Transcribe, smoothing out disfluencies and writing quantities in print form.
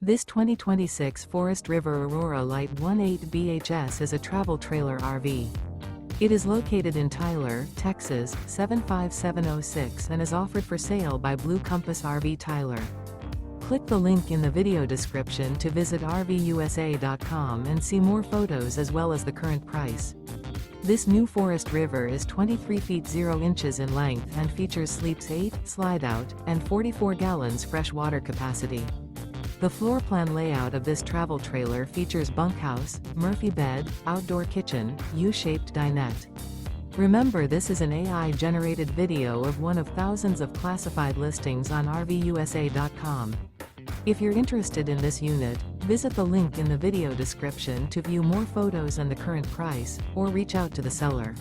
This 2026 Forest River Aurora Light 18 BHS is a travel trailer RV. It is located in Tyler, Texas, 75706 and is offered for sale by Blue Compass RV Tyler. Click the link in the video description to visit RVUSA.com and see more photos as well as the current price. This new Forest River is 23 feet 0 inches in length and features sleeps 8, slide-out, and 44 gallons fresh water capacity. The floor plan layout of this travel trailer features bunkhouse, Murphy bed, outdoor kitchen, U-shaped dinette. Remember, this is an AI-generated video of one of thousands of classified listings on RVUSA.com. If you're interested in this unit, visit the link in the video description to view more photos and the current price, or reach out to the seller.